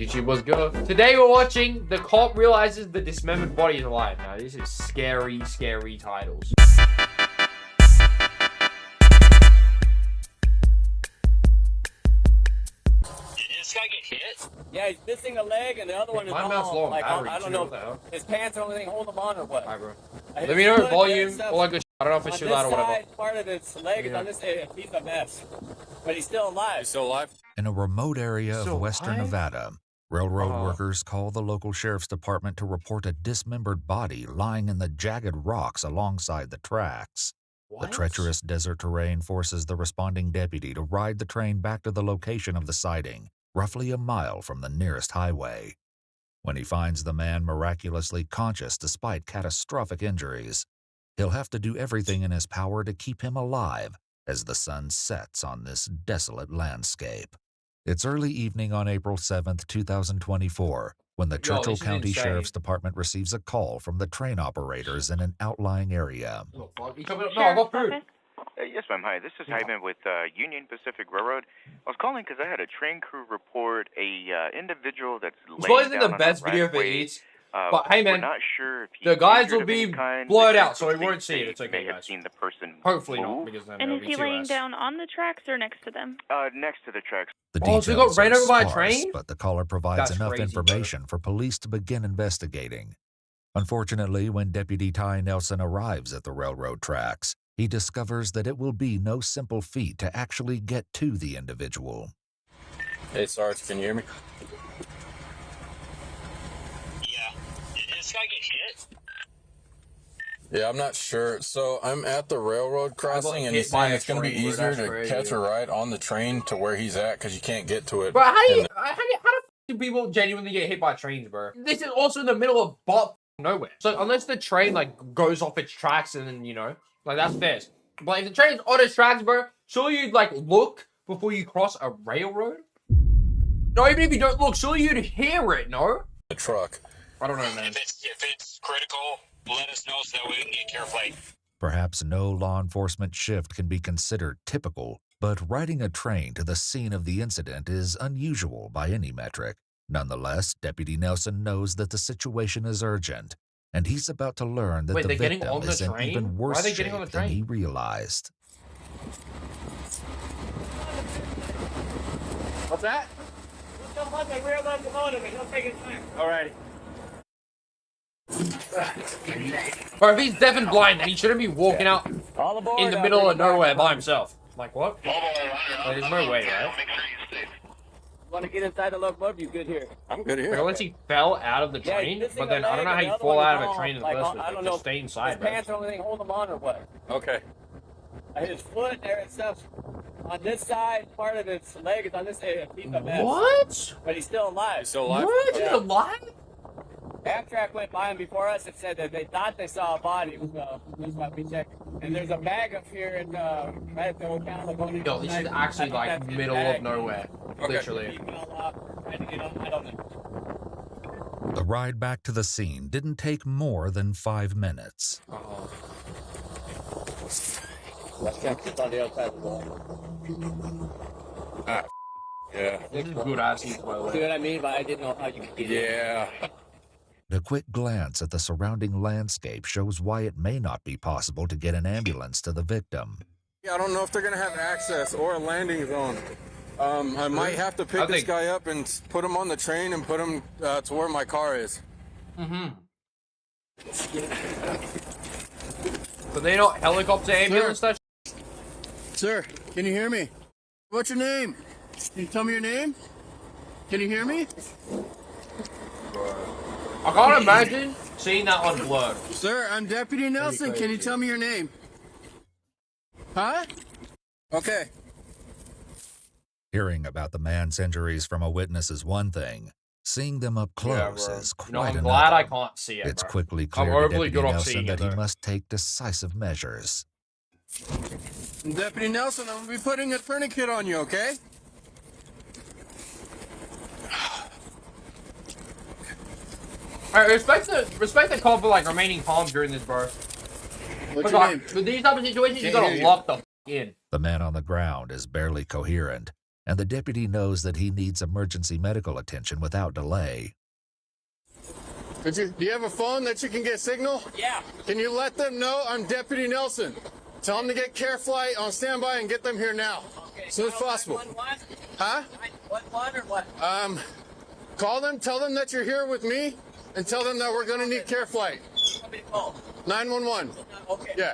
YouTube was good. Today we're watching The Cop Realizes the Dismembered Body is Alive. Now this is scary, scary titles. This guy get hit? Yeah, he's missing a leg and the other one is all, like, I don't know, his pants or anything hold him on or what. Alright, bro. Let me know volume, all that good shit. I don't know if it's too loud or whatever. Part of his leg is on this side, he's a mess. But he's still alive. He's still alive? In a remote area of western Nevada, railroad workers call the local sheriff's department to report a dismembered body lying in the jagged rocks alongside the tracks. The treacherous desert terrain forces the responding deputy to ride the train back to the location of the sighting, roughly a mile from the nearest highway. When he finds the man miraculously conscious despite catastrophic injuries, he'll have to do everything in his power to keep him alive as the sun sets on this desolate landscape. It's early evening on April 7th, 2024, when the Churchill County Sheriff's Department receives a call from the train operators in an outlying area. Yes, ma'am. Hi, this is Hyman with Union Pacific Railroad. I was calling because I had a train crew report a individual that's laying down on the best video for each. But hey, man, not sure if the guys will be blurred out, so we won't see it. It's okay, guys. Seen the person hopefully not, because then and is he laying down on the tracks or next to them? Next to the tracks. The details so he got ran over by a sparse, train? but the caller provides enough information for police to begin investigating. Unfortunately, when Deputy Ty Nelson arrives at the railroad tracks, he discovers that it will be no simple feat to actually get to the individual. Hey, Sarge, can you hear me? Yeah. Did this guy get hit? Yeah, I'm not sure. So I'm at the rarailroad crossing, and he's saying it's going to be easier to catch a ride on the train to where he's at because you can't get to it. But how the do people genuinely get hit by trains, bro? This is also in the middle of butt nowhere. So unless the train like goes off its tracks and then, you know, like that's fair. But if the train's on its tracks, bro, surely you'd like look before you cross a railroad? No, even if you don't look, surely you'd hear it, no? The truck. I don't know, man. If it's critical, let us know so that we can get careful. Perhaps no law enforcement shift can be considered typical, but riding a train to the scene of the incident is unusual by any metric. Nonetheless, Deputy Nelson knows that the situation is urgent, and he's about to learn that the victim is in even worse shape than he realized. What's that? Alright. Or if he's deaf and blind, then he shouldn't be walking out in the middle of nowhere by himself. Like what? There's no way, right? Want to get inside the locomotive? You good here? I'm good here. Like, unless he fell out of the train, but then I don't know how you fall out of a train in the first place. Like, just stay inside, his pants or anything hold him on or what? Okay. His foot there and stuff on this side, part of his leg is on this side. He's a mess. What? But he's still alive. He's still alive? What? He's alive? Amtrak went by him before us and said that they thought they saw a body. That's why we checked. And there's a bag up here in right at the old counter going. Yo, this is actually like middle of nowhere, literally. He fell off, tried to get up. I don't know. The ride back to the scene didn't take more than 5 minutes. It's on the outside of the wall. Yeah. This is good ass eat, by the way. See what I mean? But I didn't know how you could get it. Yeah. A quick glance at the surrounding landscape shows why it may not be possible to get an ambulance to the victim. Yeah, I don't know if they're going to have access or a landing zone. I might have to pick this guy up and put him on the train and put him to where my car is. But they not helicopter ambulance stuff? Sir, can you hear me? What's your name? Can you tell me your name? Can you hear me? I can't imagine seeing that on Blur. Sir, I'm Deputy Nelson. Can you tell me your name? Huh? Okay. Hearing about the man's injuries from a witness is one thing. Seeing them up close is quite another. I'm glad I can't see it, It's bro. quickly clear to Deputy Nelson that he must take decisive measures. Deputy Nelson, I'm going to be putting a tourniquet on you, okay? Alright, respect the call for like remaining calm during this, bro. What's your name? With these type of situations, you gotta lock the in. The man on the ground is barely coherent, and the deputy knows that he needs emergency medical attention without delay. Do you have a phone that you can get signal? Yeah. Can you let them know I'm Deputy Nelson? Tell them to get care flight on standby and get them here now. Okay. As soon as possible. Huh? What or what? Call them, tell them that you're here with me, and tell them that we're going to need care flight. Somebody call. 911. Okay. Yeah.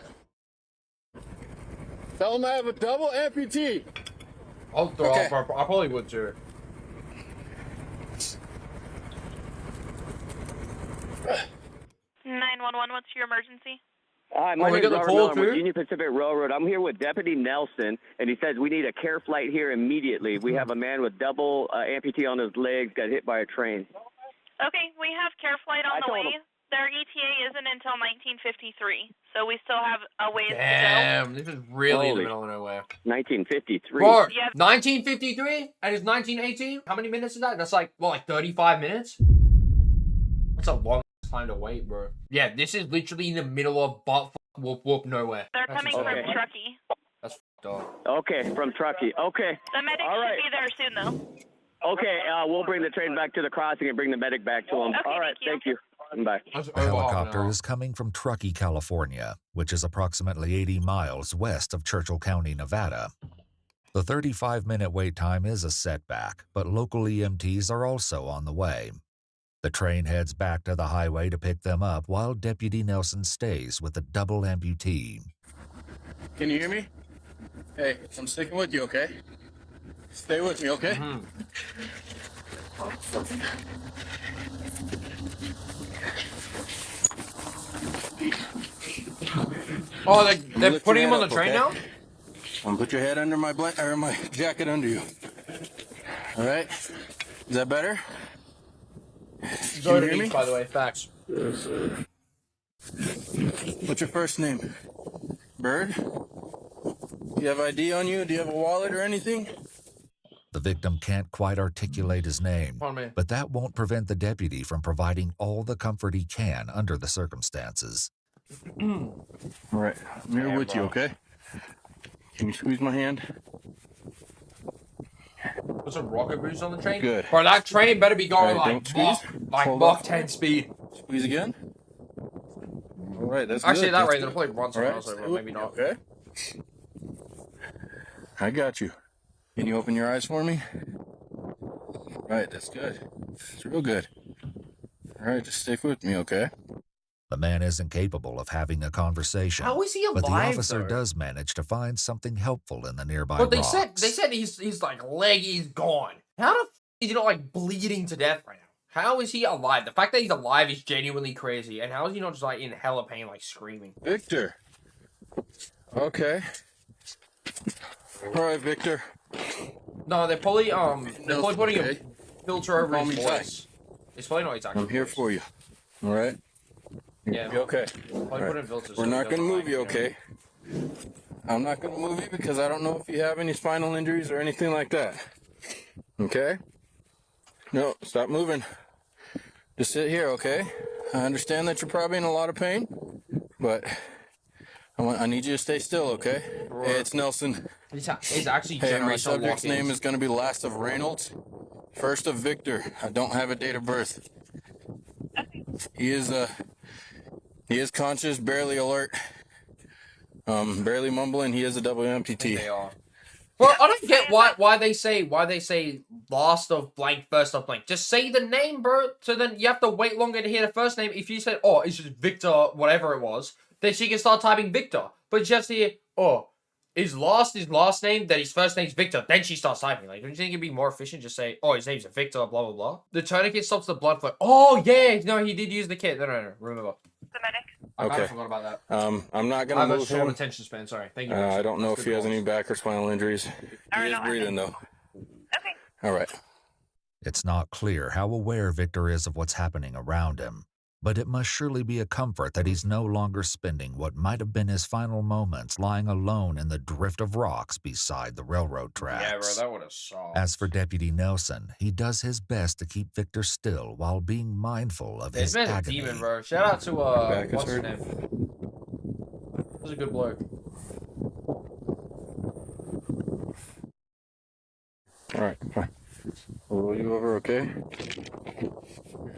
Tell them I have a double amputee. I'll throw Okay. up. I probably would too. What's your emergency? Hi, my we name is got the Robert call Miller. I'm with too? Union Pacific Railroad. I'm here with Deputy Nelson, and he says we need a care flight here immediately. We have a man with double amputee on his legs got hit by a train. Okay, we have care flight on the way. Their ETA isn't until 1953, so we still have a ways Damn, this is really in the Holy- middle of nowhere. 1953. Bro, Yeah. 1953 and it's 1918? How many minutes is that? That's like, what, like 35 minutes? That's a long time to wait, bro. Yeah, this is literally in the middle of butt whoop whoop nowhere. They're That's coming insane. from Truckee. That's f***ed up. Okay, from Truckee. Okay. The medic All right. should be there soon, though. Okay, we'll bring the train back to the crossing and bring the medic back to him. Okay, All right, thank you. thank you. Bye. That's The over half an helicopter hour. is coming from Truckee, California, which is approximately 80 miles west of Churchill County, Nevada. The 35-minute wait time is a setback, but local EMTs are also on the way. The train heads back to the highway to pick them up while Deputy Nelson stays with the double amputee. Can you hear me? Hey, I'm sticking with you, okay? Stay with me, okay? Oh, they're Lift putting your him on head the up, train okay? now? Put your head under my my jacket under you. All right? Is that better? Go you to hear me? eat, by the way, facts. What's your first name? Bird? Do you have ID on you? Do you have a wallet or anything? The victim can't quite articulate his name, Pardon me. but that won't prevent the deputy from providing all the comfort he can under the circumstances. All right. I'm here Yeah, with you, bro. okay? Can you squeeze my hand? Put some rocket boots on the train? Good. Bro, that train better be going Alright, like don't Mach, squeeze. like Hold Mach off. 10 speed. Squeeze again. All right, that's Actually, good. that That's rate, they'll good. probably run All somewhere right, else, stay but with maybe me, not. Okay. I got you. Can you open your eyes for me? Right, that's good. It's real good. All right, just stick with me, okay? The man isn't capable of having a conversation, How is he alive, but the officer though? does manage to find something helpful in the nearby But they rocks. said he's like leg is gone. How the f is he not like bleeding to death right now? How is he alive? The fact that he's alive is genuinely crazy. And how is he not just like in hella pain, like screaming? Victor. Okay. All right, Victor. No, they're probably putting okay. a filter over Call his me voice. It's probably not his actual I'm here voice. for you. All right? Yeah. You okay? Probably All put right. in filters. We're so not it going to doesn't, move like, you, know. okay? I'm not going to move you because I don't know if you have any spinal injuries or anything like that. Okay? No, stop moving. Just sit here, okay? I understand that you're probably in a lot of pain, but I need you to stay still, okay? Hey, it's Nelson. He's actually Hey, my generational subject's walk-ins. name is going to be last of Reynolds, first of Victor. I don't have a date of birth. He is conscious, barely alert, barely mumbling. He is a double They amputee. are. Well, I don't get why they say last of blank, first of blank. Just say the name, bro. So then you have to wait longer to hear the first name. If you say, oh, it's just Victor, whatever it was, then she can start typing Victor. But you have to hear, oh, is last his last name, then his first name's Victor, then she starts typing. Like, don't you think it'd be more efficient just say, oh, his name's Victor, blah, blah, blah? The tourniquet stops the blood flow. Oh, yeah, no, he did use the kit. No, remember. The medic. I kind Okay. of forgot about that. I'm not I going have to a move short him. attention span, sorry. Thank you. I don't know That's if good he has calls. any back or spinal injuries. He is breathing, though. Okay. All right. It's not clear how aware Victor is of what's happening around him, but it must surely be a comfort that he's no longer spending what might have been his final moments lying alone in the drift of rocks beside the railroad tracks. Yeah, bro, that would have sucked. As for Deputy Nelson, he does his best to keep Victor still while being mindful of This his man's a agony. demon, bro. Shout out to, Back is what's his hurt. name? This is a good bloke. All right, fine. I'll roll you over, okay?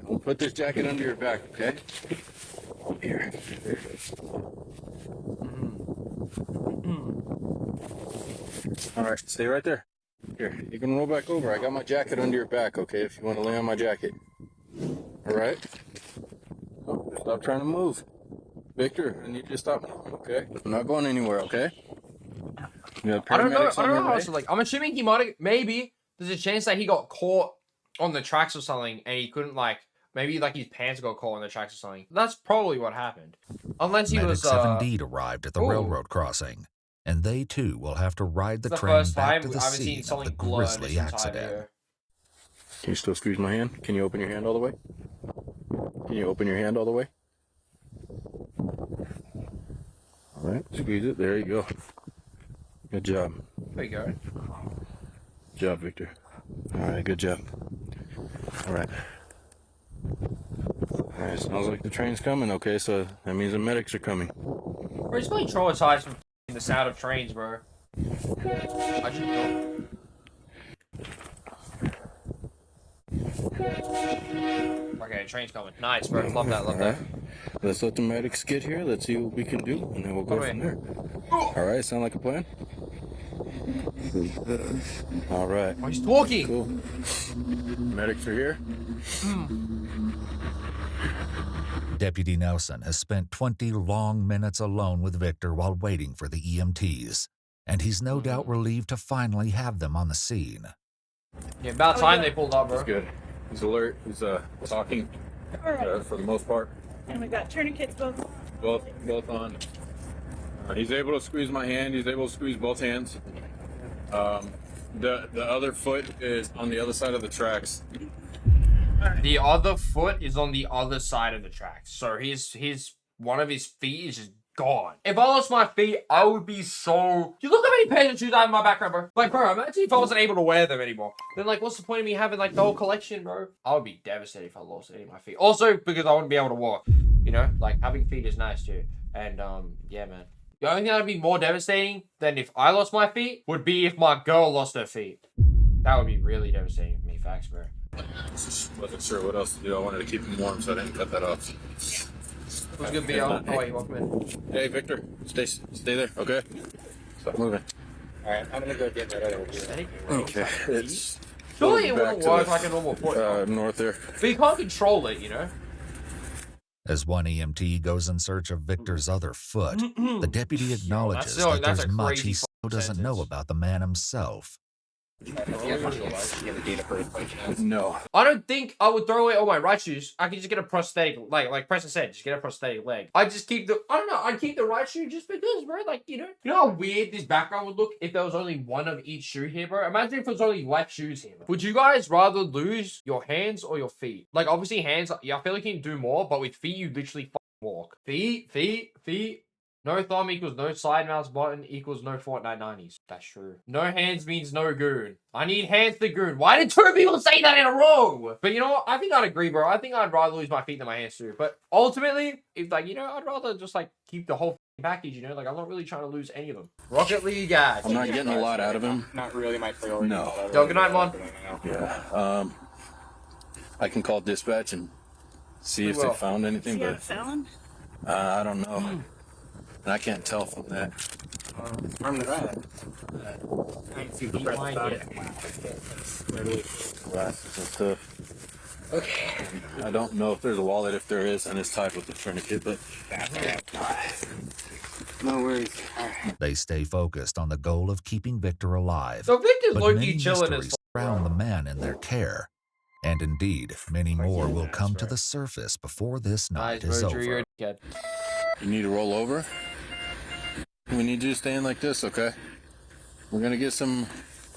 We'll put this jacket under your back, okay? Here. All right, stay right there. Here, you can roll back over. I got my jacket under your back, okay? If you want to lay on my jacket. All right? Oh, stop trying to move. Victor, I need you to stop moving, okay? I'm not going anywhere, okay? You have I don't know. paramedics I on don't their know how way? to, like. I'm assuming he might have. Maybe there's a chance that he got caught on the tracks or something, and he couldn't like. Maybe like his pants got caught on the tracks or something. That's probably what happened. Unless he was. Medics have indeed arrived at the Ooh. railroad crossing, and they too will have to ride the It's the train first back time to the I haven't seen scene of the something blur this grisly entire accident. video. Can you still squeeze my hand? Can you open your hand all the way? Can you open your hand all the way? All right, squeeze it. There you go. Good job. There you go. Good job, Victor. All right, good job. All right. All right, sounds like the train's coming, okay? So that means the medics are coming. Bro, he's probably traumatized from the sound of trains, bro. I should go. Okay, train's coming. Nice, bro. Love that, love that. All right. Let's let the medics get here. Let's see what we can do, and then we'll go from there. All right, sound like a plan? All right. Oh, he's talking. Cool. Medics are here. Deputy Nelson has spent 20 long minutes alone with Victor while waiting for the EMTs, and he's no doubt relieved to finally have them on the scene. Yeah, about time they pulled up, bro. He's good. He's alert. He's talking for the most part. And we got tourniquets both. Both on. He's able to squeeze my hand. He's able to squeeze both hands. The other foot is on the other side of the tracks. The other foot is on the other side of the tracks. So his one of his feet is just gone. If I lost my feet, I would be so... You look how many pairs of shoes I have in my background, bro. Like, bro, imagine if I wasn't able to wear them anymore. Then, like, what's the point of me having, like, the whole collection, bro? I would be devastated if I lost any of my feet. Also, because I wouldn't be able to walk. You know? Like, having feet is nice, too. And, yeah, man. The only thing that would be more devastating than if I lost my feet would be if my girl lost her feet. That would be really devastating for me. Facts, bro. Just wasn't sure what else to do. I wanted to keep him warm, so I didn't cut that off. It was good, BL. Oh, wait, welcome in. Hey, Victor, stay there, okay? Stop moving. All right, I'm gonna go get that other one. Okay, it's Surely it back wouldn't to work the, like a normal foot. north there. But you can't control it, you know? As one EMT goes in search of Victor's other foot, the deputy acknowledges that that's there's a much he crazy still doesn't know about the man himself. No. I don't think I would throw away all my right shoes. I could just get a prosthetic, like Preston said, just get a prosthetic leg. I just keep the, I don't know, I'd keep the right shoe just because, bro. Like, you know how weird this background would look if there was only one of each shoe here, bro? Imagine if there was only left shoes here. Bro. Would you guys rather lose your hands or your feet? Like, obviously hands, yeah, I feel like you can do more, but with feet, you literally walk. Feet. No thumb equals no side mouse button equals no Fortnite 90s. That's true. No hands means no goon. I need hands to goon. Why did two people say that in a row? But you know what? I think I'd agree, bro. I think I'd rather lose my feet than my hands too. But ultimately, if like, you know, I'd rather just like keep the whole package, you know? Like, I'm not really trying to lose any of them. Rocket League guys. I'm not getting a lot out of him. Not really my priority. No. Yo, good night, Mon. Yeah. I can call dispatch and see if they found anything, but I don't know. And I can't tell from that. Glasses and stuff. Okay. I don't know if there's a wallet. If there is, and it's tied with the tourniquet, but No worries. They stay focused on the goal of keeping Victor alive. So Victor's But low-key many chilling mysteries as surround the man in their care. And indeed, many more will come to the surface before this night is over. you need to roll over. We need you to stay in like this, okay? We're gonna get some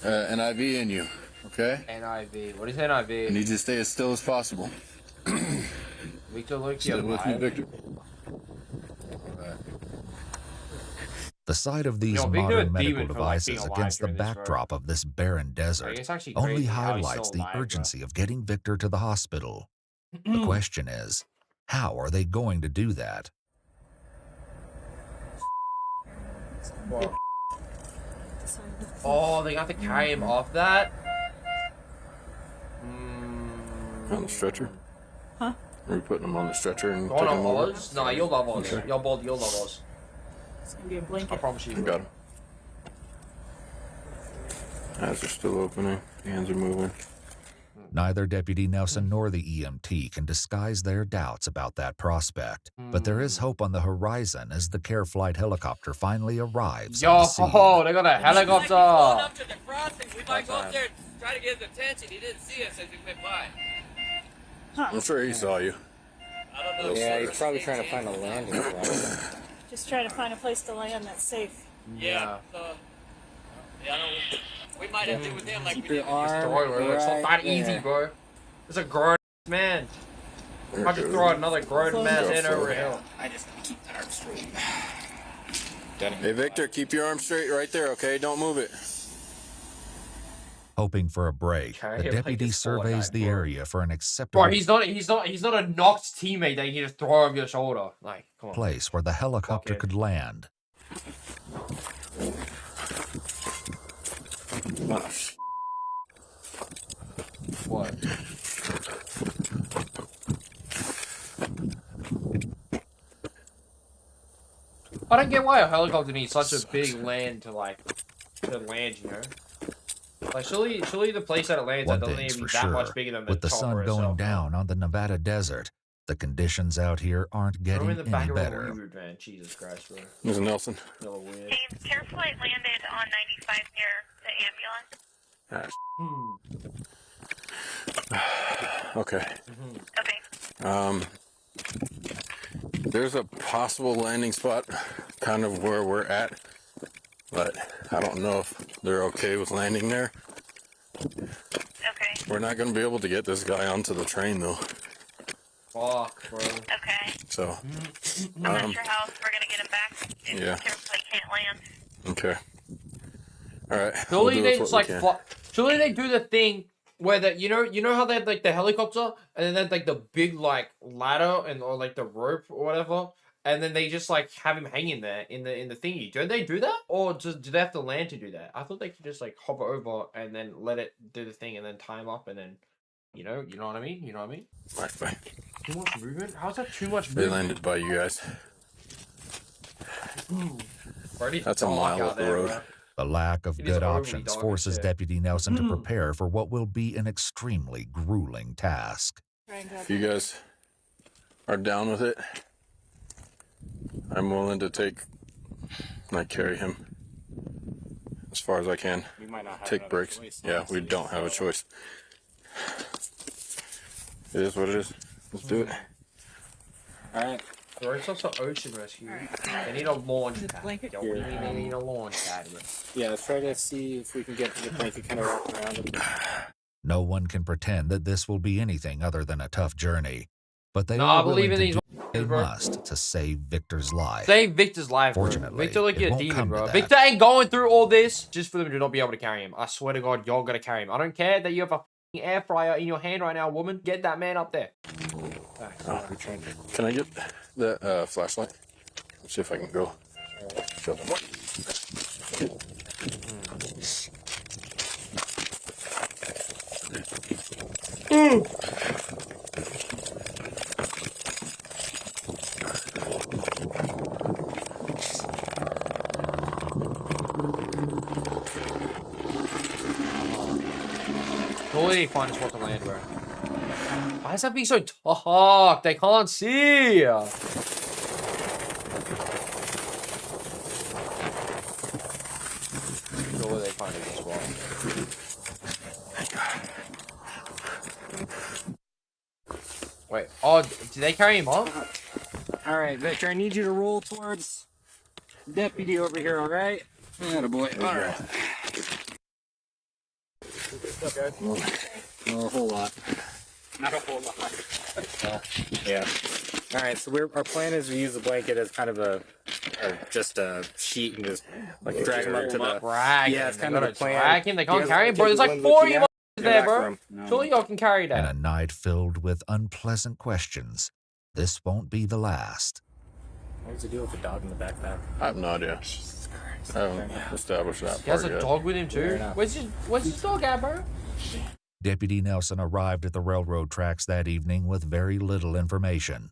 an IV in you, okay? NIV. What is NIV? I need you to stay as still as possible. Victor look Stay with me, Victor. The sight of these Yo, Victor modern a medical demon for, like, being devices alive against the during this, bro. backdrop of this barren desert it's actually only crazy how he's highlights still the alive, bro. urgency of getting Victor to the hospital. The question is, how are they going to do that? Oh, they got to carry him off that? On the stretcher? Huh? Are we putting him on the stretcher and Oh, taking him no, over? Oz? Nah, you'll love Oz. Okay. You'll love Oz. It's gonna be a I blanket. promise you. Got him. Eyes are still opening. Hands are moving. Neither Deputy Nelson nor the EMT can disguise their doubts about that prospect, but there is hope on the horizon as the care flight helicopter finally arrives on Yo, the scene. they got a helicopter. Up to the crossing. We might go up there and try to get his attention. He didn't see us as we went by. I'm sure he saw you. I don't know. Yeah, he's probably trying to find a landing spot. Just trying to find a place to land that's safe. Yeah. We might have to do with him like we did with arm It's not that easy, bro. It's a grown man. I just throw another grown man in over here. I just keep the arm straight. Hey, Victor, keep your arm straight right there, okay? Don't move it. Hoping for a break, Okay, the like deputy this poor surveys guy, the bro. area for an acceptable Bro, he's not a knocked teammate that you can just throw over your shoulder. Like, come on. place where the helicopter could land. What? I don't get why a helicopter needs such a big land to land, you know? Like, surely the place that it lands One at doesn't thing's even for be that sure, much bigger than the with the chopper sun going itself. down on the Nevada desert, the conditions out here aren't I'm getting in the back any of a better. reboot van. Jesus Christ, bro. Mr. Nelson. A little weird. James, care flight landed on 95 near the ambulance. Okay. Okay. There's a possible landing spot kind of where we're at, but I don't know if they're okay with landing there. Okay. We're not going to be able to get this guy onto the train, though. Fuck, bro. Okay. So, I'm not sure how else we're gonna get him back if Yeah. care flight can't land. okay. All right. Surely we'll do they with just what we like can. surely they do the thing where that you know how they had like the helicopter and then they had like the big like ladder and or like the rope or whatever, and then they just like have him hanging there in the thingy. Don't they do that, or do they have to land to do that? I thought they could just like hop over and then let it do the thing and then tie him up and then you know what I mean? You know what I mean? Bye. Too much movement? How's that too much They movement? landed by you guys. Bro, That's a mile up the road. bro. The lack of It is good overly options dark as forces shit. Deputy Nelson to prepare for what will be an extremely grueling task. If you guys are down with it, I'm willing to carry him as far as I can. We might not have Take another breaks. choice, Yeah, we honestly, don't have a so- choice. It is what it is. Let's do it. All right. Bro, it's also ocean rescue. They need a launch The pad. blanket? Yo, what do you mean they need a launch pad, bro? Yeah, let's try to see if we can get to the blanket kind of wrap around him. No one can pretend that this will be anything other than a tough journey, but they No, are I believe willing in to these do what they bro. must to save Victor's life. Save Victor's life, bro. Fortunately, Victor like it a won't demon, come to bro. that. Victor ain't going through all this just for them to not be able to carry him. I swear to God, y'all gotta carry him. I don't care that you have a f***ing air fryer in your hand right now, woman. Get that man up there. Can I get that flashlight? Let's see if I can go. Show them. Totally they find a spot to land, bro. Why is that being so dark? They can't see. Surely they find a good spot. Wait, oh, did they carry him up? All right, Victor, I need you to roll towards deputy over here, all right? Attaboy. All right. Well, a whole lot. Not a whole lot. Yeah. All right, so our plan is to use the blanket as kind of just a sheet and just like drag him up to the. Drag Yeah, him. it's They kind of gotta the plan. drag him. They You can't guys carry him, wanna bro. take There's one like look 40 at of that? there, Back bro. room. No. Surely y'all can carry In a that. night filled with unpleasant questions, this won't be the last. What's the deal with the dog in the backpack? I have no idea. I haven't established that He has part a yet. dog with him too. Fair enough. Where's his dog at, bro? Deputy Nelson arrived at the railroad tracks that evening with very little information,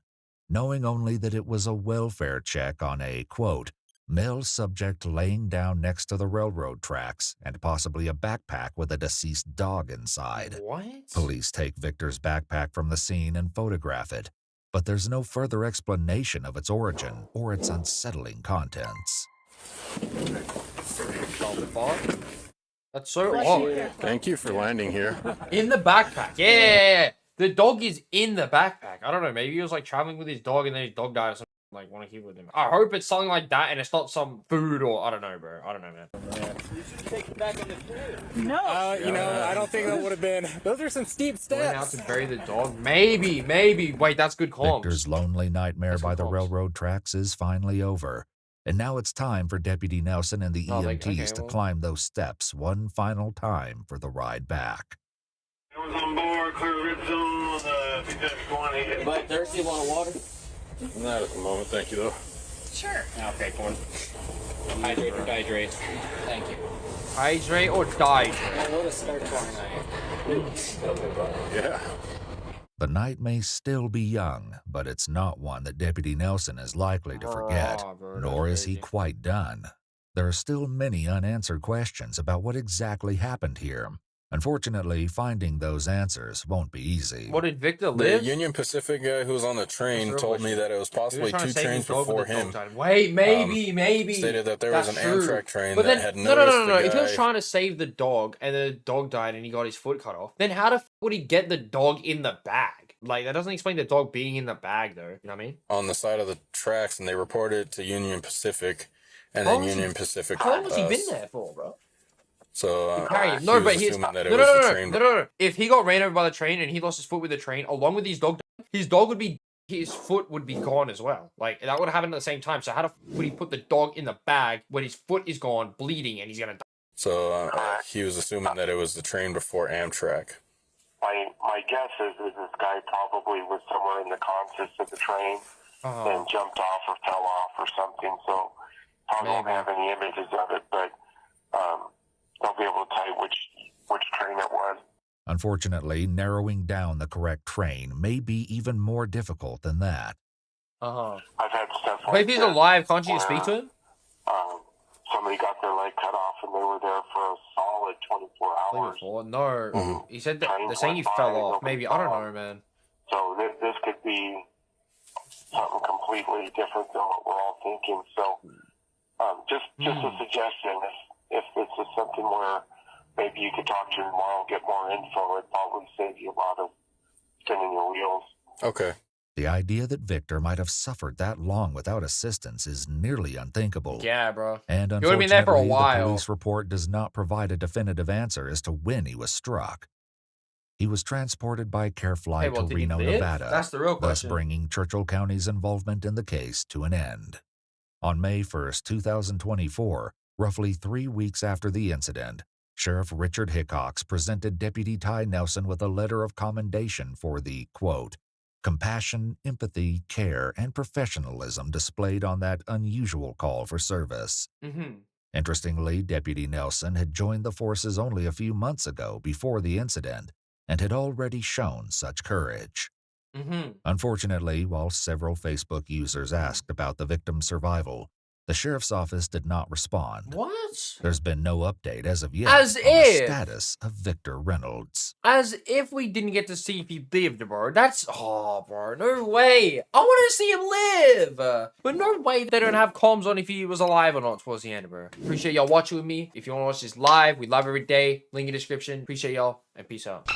knowing only that it was a welfare check on a, quote, male subject laying down next to the railroad tracks and possibly a backpack with a deceased dog inside. What? Police take Victor's backpack from the scene and photograph it, but there's no further explanation of its origin or its unsettling contents. That's so odd. Thank you for landing here. In the backpack. Yeah. The dog is in the backpack. I don't know. Maybe he was like traveling with his dog and then his dog died or something. Like, want to keep with him. I hope it's something like that and it's not some food or I don't know, bro. I don't know, man. You should take it back on the tree. No. You know, I don't think that would have been. Those are some steep Going out steps. to bury the dog? Maybe. Wait, that's good comms. Victor's lonely nightmare That's by good the comms. railroad tracks is finally over. And now it's time for Deputy Nelson and the Oh, like, EMTs okay, to well. climb those steps one final time for the ride back. I was on board, clear red zone on the B-1. But thirsty, want water? Not at the moment, thank you though. Sure. I'll take one. Hydrate or dihydrate. Thank you. Hydrate or die? What a start to our night. Yeah. The night may still be young, but it's not one that Deputy Nelson is likely to forget, Oh, bro, nor that's is he crazy. quite done. There are still many unanswered questions about what exactly happened here. Unfortunately, finding those answers won't be easy. What did Victor The live? Union Pacific guy who was on the train That's a real told me question. that it was He was possibly trying to two save trains his dog when before the dog him. died. Wait, maybe. Stated that there was That's an true. Amtrak train But that then, had no. noticed the If he was guy. trying to save the dog and the dog died and he got his foot cut off, then how the f would he get the dog in the bag? Like, that doesn't explain the dog being in the bag, though. You know what I mean? On the side of the tracks, and they reported it to Union Pacific, and How then long has he- Union Pacific. How long has he us. been there for, bro? So Carry him. he No, was but he's assuming that it no. was the train. No. If he got ran over by the train and he lost his foot with the train, along with his dog would be, his foot would be gone as well. Like, that would have happened at the same time. So how the f would he put the dog in the bag when his foot is gone, bleeding, and he's gonna die? So he was assuming that it was the train before Amtrak. My guess is this guy probably was somewhere in the consist of the train and jumped off or fell off or something. So probably won't have any images of it, but they'll be able to tell you which train it was. Unfortunately, narrowing down the correct train may be even more difficult than that. I've had stuff like Wait, if he's that alive, can't you where, speak to him? Somebody got their leg cut off and they were there for a solid 24 hours. No. He said that Trains they're saying he went fell by, off. nobody Maybe, I don't saw know, him. man. So this could be something completely different than what we're all thinking. So just a suggestion, if this is something where maybe you could talk to him tomorrow, get more info, it'd probably save you a lot of spinning your wheels. Okay. The idea that Victor might have suffered that long without assistance is nearly unthinkable. Yeah, bro. And He would've been there for a unfortunately, the while. police report does not provide a definitive answer as to when he was struck. He was transported by care flight well, to did he Reno, live? Nevada, That's the real thus question. bringing Churchill County's involvement in the case to an end. On May 1st, 2024, roughly 3 weeks after the incident, Sheriff Richard Hickox presented Deputy Ty Nelson with a letter of commendation for the, quote, compassion, empathy, care, and professionalism displayed on that unusual call for service. Interestingly, Deputy Nelson had joined the forces only a few months ago before the incident and had already shown such courage. Unfortunately, while several Facebook users asked about the victim's survival, the sheriff's office did not respond. What? There's been no update as of yet As on if. the status of Victor Reynolds. As if we didn't get to see if he lived, bro. Bro, no way. I want to see him live. But no way they don't have comms on if he was alive or not towards the end, bro. Appreciate y'all watching with me. If you want to watch this live, we live every day. Link in the description. Appreciate y'all, and peace out.